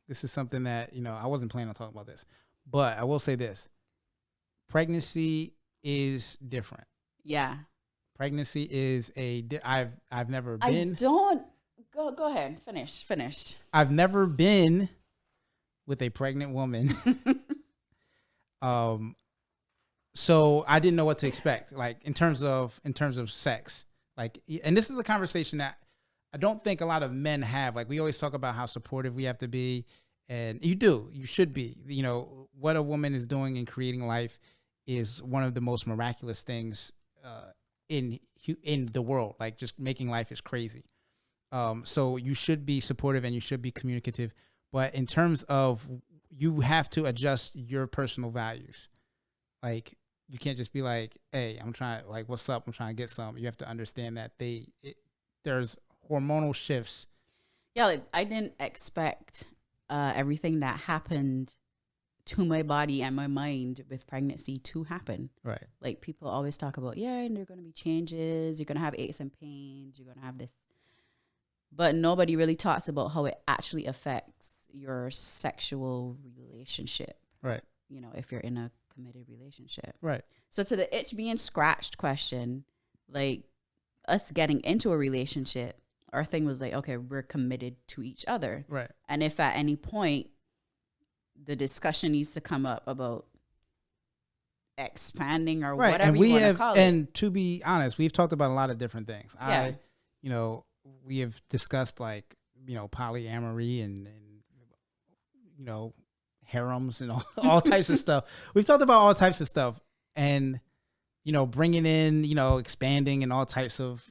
this is something that, I wasn't planning on talking about this, but I will say this. Pregnancy is different. Yeah. Pregnancy is I've never been. Go ahead. Finish. I've never been with a pregnant woman. So I didn't know what to expect, like in terms of sex. Like, and this is a conversation that I don't think a lot of men have. Like, we always talk about how supportive we have to be, and you should be. What a woman is doing in creating life is one of the most miraculous things in the world. Like, just making life is crazy. So you should be supportive and you should be communicative. But in terms of, you have to adjust your personal values. Like, you can't just be like, hey, I'm trying, like, what's up? I'm trying to get some. You have to understand that there's hormonal shifts. Yeah, like, I didn't expect everything that happened to my body and my mind with pregnancy to happen. Right. Like, people always talk about, and there are going to be changes. You're going to have aches and pains. You're going to have this. But nobody really talks about how it actually affects your sexual relationship. Right. If you're in a committed relationship. Right. So to the itch being scratched question, like, us getting into a relationship, our thing was like, okay, we're committed to each other. Right. And if at any point the discussion needs to come up about expanding or right. whatever and we you want have, to call it. And to be honest, we've talked about a lot of different things. Yeah. We have discussed, like, polyamory and harems and all types of stuff. We've talked about all types of stuff, and bringing in, expanding and all types of.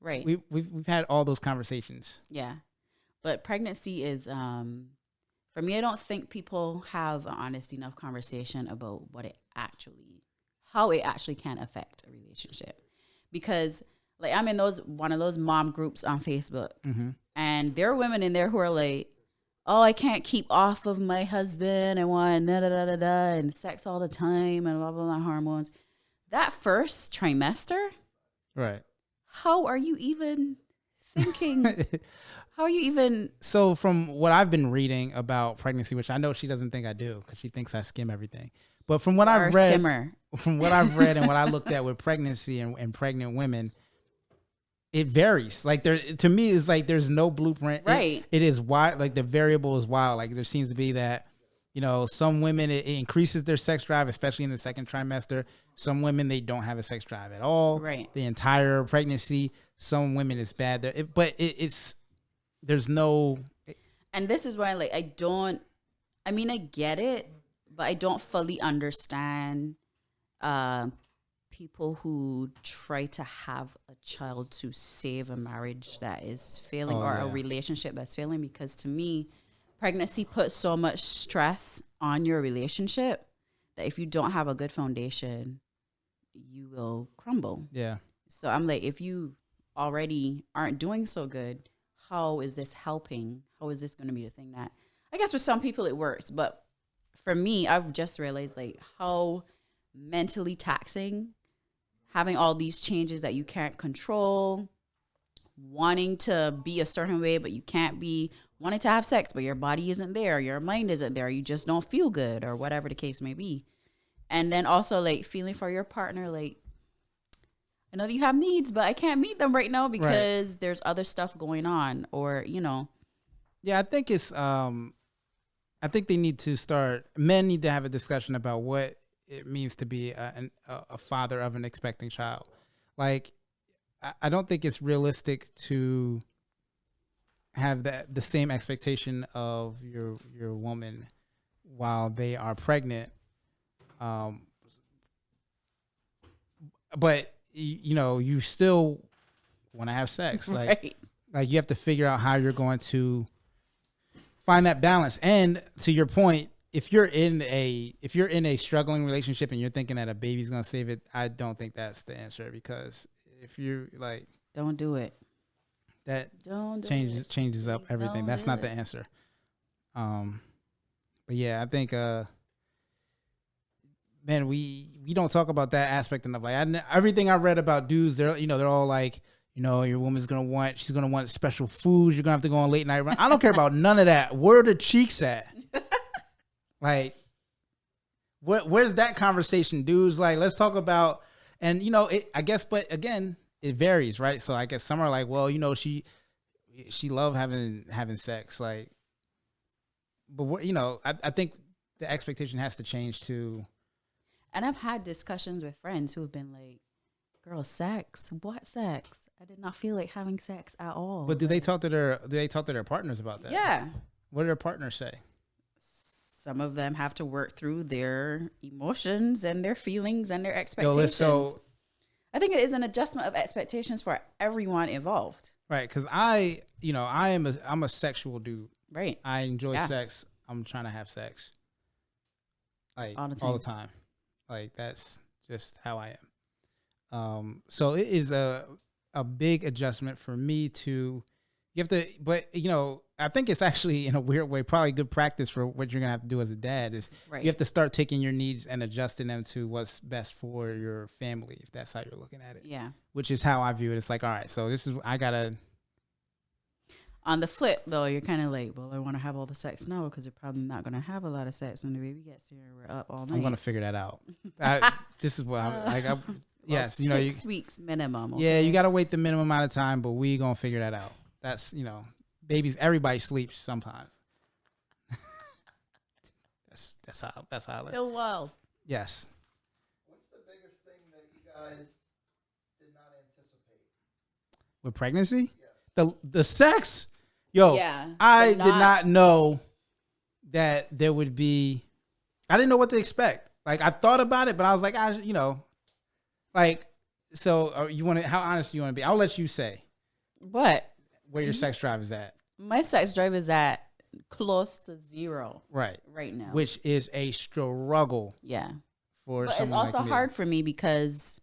Right. We've had all those conversations. Yeah, but pregnancy is for me. I don't think people have an honest enough conversation about how it actually can affect a relationship, because, like, I'm in one of those mom groups on Facebook, and there are women in there who are like, oh, I can't keep off of my husband. I want and sex all the time and blah, blah, blah, hormones. That first trimester, right? How are you even thinking? How are you even? So from what I've been reading about pregnancy, which I know she doesn't think I do because she thinks I skim everything, but from what I've read, and what I looked at with pregnancy and pregnant women, it varies. Like, to me, it's like there's no blueprint. Right. It is wild. Like, the variable is wild. Like, there seems to be that, some women, it increases their sex drive, especially in the second trimester. Some women, they don't have a sex drive at all. Right. The entire pregnancy. Some women, it's bad. There's no. And this is why, like, I get it, but I don't fully understand people who try to have a child to save a marriage that is failing a relationship that's failing, because to me, pregnancy puts so much stress on your relationship that if you don't have a good foundation, you will crumble. Yeah. So I'm like, if you already aren't doing so good, how is this helping? How is this going to be the thing that, I guess for some people it works, but for me, I've just realized, like, how mentally taxing having all these changes that you can't control, wanting to be a certain way, but you can't be, wanting to have sex, but your body isn't there, your mind isn't there, you just don't feel good, or whatever the case may be. And then also, like, feeling for your partner, like, I know you have needs, but I can't meet them right now because there's other stuff going on, or, Yeah, I think it's, I think they need to men need to have a discussion about what it means to be a father of an expecting child. Like, I don't think it's realistic to have the same expectation of your woman while they are pregnant. But you still want to have sex. Like, like, you have to figure out how you're going to find that balance. And to your point, if you're in a struggling relationship and you're thinking that a baby's going to save it, I don't think that's the answer, because if you're like, don't do it. That changes up everything. That's not the answer. But yeah, I think man, we don't talk about that aspect enough. Like, everything I read about dudes, they're all like, you know, your woman's she's gonna want special foods. You're gonna have to go on late night run. I don't care about none of that. Where are the cheeks at? Like, where's that conversation, dudes? Like, let's talk about, and you know, I guess, but again, it varies, right? So I guess some are like, well, you know, she loved having sex, like, but you know, I think the expectation has to change too. And I've had discussions with friends who have been like, girl, sex? What sex? I did not feel like having sex at all. But do they talk to their partners about that? Yeah. What do their partners say? Some of them have to work through their emotions and their feelings and their expectations. I think it is an adjustment of expectations for everyone involved. Right, because I'm a sexual dude. Right. I enjoy sex. I'm trying to have sex. Like all the time. Like that's just how I am. So it is a big adjustment for me to, but you know, I think it's actually in a weird way, probably good practice for what you're going to have to do as a dad is you have to start taking your needs and adjusting them to what's best for your family, if that's how you're looking at it. Yeah. Which is how I view it. It's like, all right, so on the flip, though, you're kind of like, well, I want to have all the sex now because you're probably not going to have a lot of sex when the baby gets here. We're up all night. I'm going to figure that out. This is what I'm like. Yes, well, 6 weeks minimum. Okay? Yeah, you got to wait the minimum amount of time, but we going to figure that out. That's, you know, babies, everybody sleeps sometimes. that's how I live. So wild. Yes. What's the biggest thing that you guys did not anticipate? With pregnancy? Yes. The sex? Yo, yeah, I did not know that there would be, I didn't know what to expect. Like, I thought about it, but I was like, you know, like, so how honest do you want to be? I'll let you say. What? Where your sex drive is at. My sex drive is at close to 0 right now. Which is a struggle. Yeah. For but someone it's also like me. hard for me because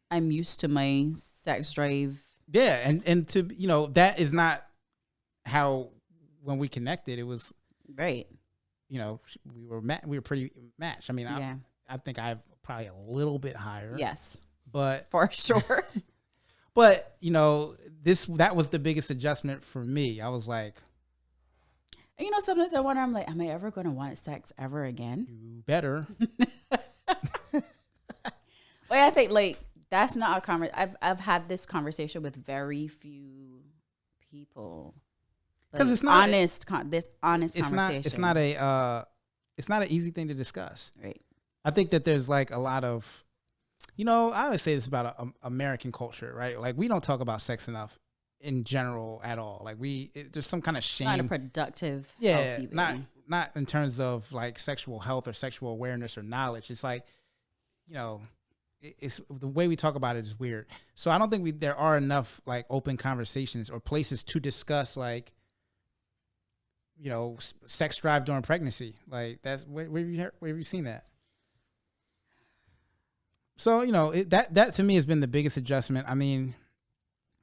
I'm used to my sex drive. Yeah, and to, you know, that is not how, when we connected, it was right. You know, we were pretty matched. I mean, I think I have probably a little bit higher. Yes. But for sure. But, you know, that was the biggest adjustment for me. I was like, you know, sometimes I wonder, I'm like, am I ever going to want sex ever again? You better. Well, I think like that's not a conversation. I've had this conversation with very few people. Because it's not honest conversation. It's not an easy thing to discuss. Right. I think that there's like a lot of, you know, I always say this about American culture, right? Like we don't talk about sex enough in general at all. Like there's some kind of shame. Not a productive. Yeah. Healthy way. Not in terms of like sexual health or sexual awareness or knowledge. It's like, you know, it's the way we talk about it is weird. So I don't think there are enough like open conversations or places to discuss like, you know, sex drive during pregnancy. Like that's where have you seen that? So, you know, that to me has been the biggest adjustment. I mean,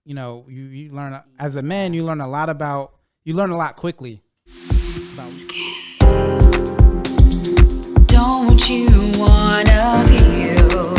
you know, you learn as a man, you learn a lot quickly. Skyns. Don't you wanna feel